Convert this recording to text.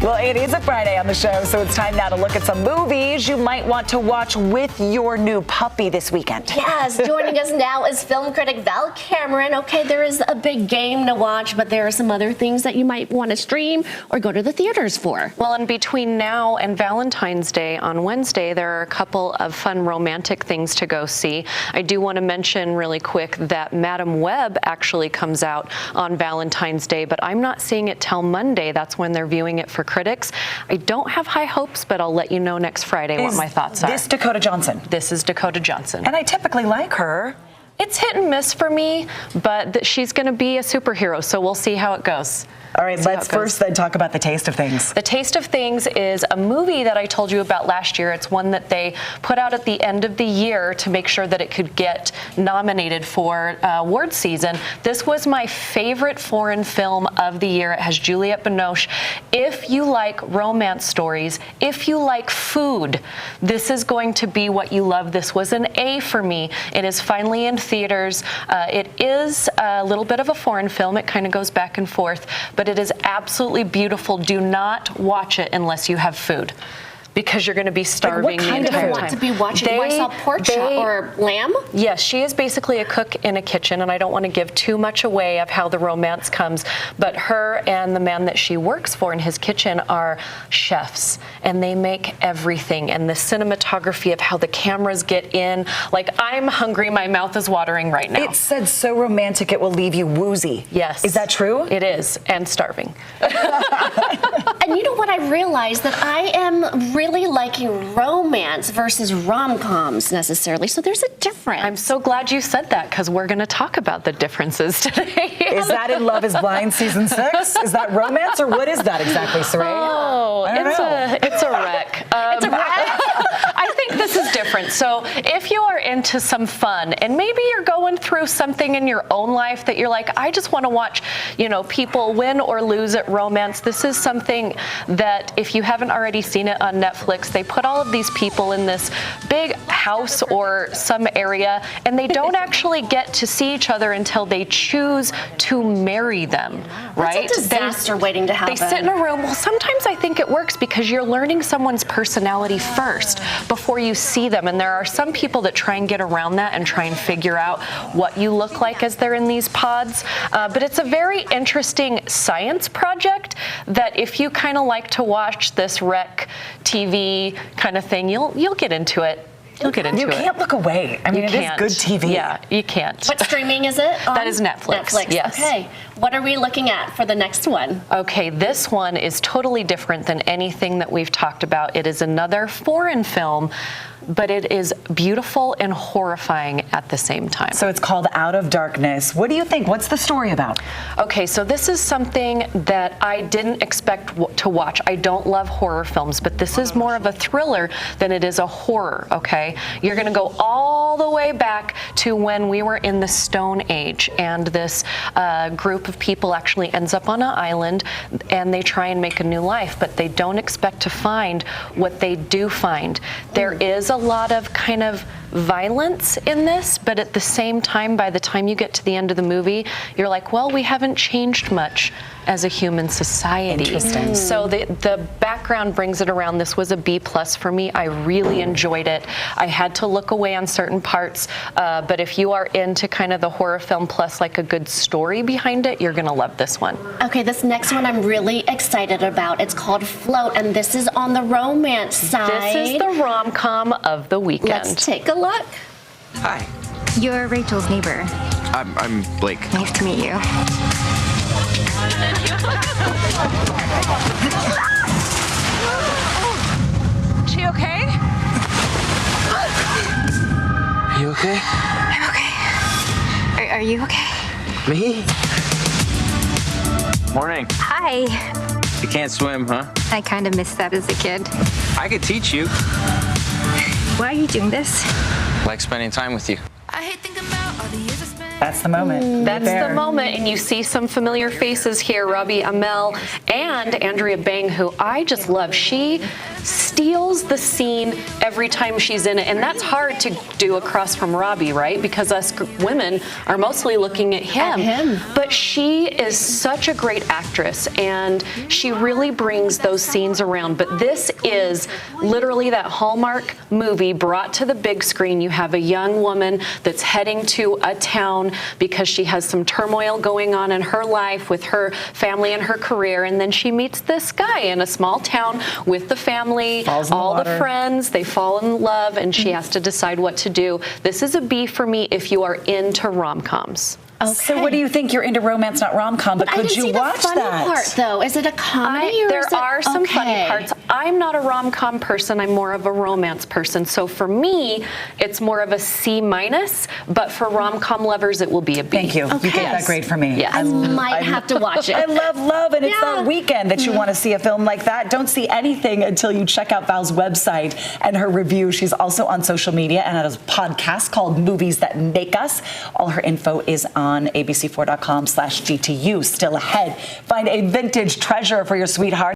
Well, it is a Friday on the show, so it's time now to look at some movies you might want to watch with your new puppy this weekend. Yes, joining us now is film critic Val Cameron. Okay, there is a big game to watch, but there are some other things that you might want to stream or go to the theaters for. Well, and between now and Valentine's Day on Wednesday, there are a couple of fun romantic things to go see. I do want to mention really quick that Madam Web actually comes out on Valentine's Day, but I'm not seeing it till Monday. That's when they're viewing it for critics. I don't have high hopes, but I'll let you know next Friday what my thoughts are. This Dakota Johnson? This is Dakota Johnson. And I typically like her. It's hit and miss for me, but she's going to be a superhero, so we'll see how it goes. All right, let's first then talk about The Taste of Things. The Taste of Things is a movie that I told you about last year. It's one that they put out at the end of the year to make sure that it could get nominated for award season. This was my favorite foreign film of the year. It has Juliette Binoche. If you like romance stories, if you like food, this is going to be what you love. This was an A for me. It is finally in theaters. It is a little bit of a foreign film. It kind of goes back and forth, but it is absolutely beautiful. Do not watch it unless you have food, because you're going to be starving the entire time. Want to be watching? I saw pork chop or lamb. Yes, she is basically a cook in a kitchen, and I don't want to give too much away of how the romance comes, but her and the man that she works for in his kitchen are chefs, and they make everything, and the cinematography of how the cameras get in. Like, I'm hungry, my mouth is watering right now. It said so romantic it will leave you woozy. Yes. Is that true? It is, and starving. And you know what, I realized that I am really liking romance versus rom-coms necessarily, so there's a difference. I'm so glad you said that, because we're going to talk about the differences today. Is that in Love is Blind season 6? Is that romance, or what is that exactly, Saray? Oh, it's a wreck. It's a wreck. I think this is different. So if you are into some fun, and maybe you're going through something in your own life that you're like, I just want to watch, people win or lose at romance, this is something that, if you haven't already seen it on Netflix, they put all of these people in this big house or some area, and they don't actually get to see each other until they choose to marry them, right? That's a disaster waiting to happen. They sit in a room. Well, sometimes I think it works because you're learning someone's personality first before you see them, and there are some people that try and get around that and try and figure out what you look like as they're in these pods, but it's a very interesting science project that, if you kind of like to watch this rec TV kind of thing, you'll get into it. You'll get into it. You can't look away. I mean, it is good TV. Yeah, you can't. What streaming is it on? That is Netflix. Netflix, yes. Okay. What are we looking at for the next one? Okay, this one is totally different than anything that we've talked about. It is another foreign film, but it is beautiful and horrifying at the same time. So it's called Out of Darkness. What do you think? What's the story about? Okay, so this is something that I didn't expect to watch. I don't love horror films, but this is more of a thriller than it is a horror, okay? You're gonna go all the way back to when we were in the Stone Age, and this group of people actually ends up on an island, and they try and make a new life, but they don't expect to find what they do find. There is a lot of kind of violence in this, but at the same time, by the time you get to the end of the movie, you're like, well, we haven't changed much as a human society. Interesting. So the background brings it around. This was a B+ for me. I really enjoyed it. I had to look away on certain parts, but if you are into kind of the horror film plus like a good story behind it, you're gonna love this one. Okay, this next one I'm really excited about. It's called Float, and this is on the romance side. This is the rom-com of the weekend. Let's take a look. Hi. You're Rachel's neighbor. I'm Blake. Nice to meet you. She okay? Are you okay? I'm okay. Are you okay? Me? Morning. Hi. You can't swim, huh? I kind of missed that as a kid. I could teach you. Why are you doing this? Like spending time with you. That's the moment. That's the moment, and you see some familiar faces here. Robbie Amell and Andrea Bang, who I just love. She steals the scene every time she's in it, and that's hard to do across from Robbie, right? Because us women are mostly looking at him. But she is such a great actress, and she really brings those scenes around. But this is literally that Hallmark movie brought to the big screen. You have a young woman that's heading to a town because she has some turmoil going on in her life with her family and her career, and then she meets this guy in a small town with the family, all the friends, they fall in love, and she has to decide what to do. This is a B for me if you are into rom-coms. Okay. So what do you think? You're into romance, not rom-com, but could you watch I didn't see the funny that? part, though. Is it a comedy? Or There is it, are some funny okay. parts. I'm not a rom-com person. I'm more of a romance person. So for me, it's more of a C-, but for rom-com lovers, it will be a B. Thank you. Okay. You get that grade for me. Yes. I might have to watch it. I love, and it's Yeah. that weekend that you want to see a film like that. Don't see anything until you check out Val's website and her review. She's also on social media and has a podcast called Movies That Make Us. All her info is on abc4.com/GTU. Still ahead. Find a vintage treasure for your sweetheart.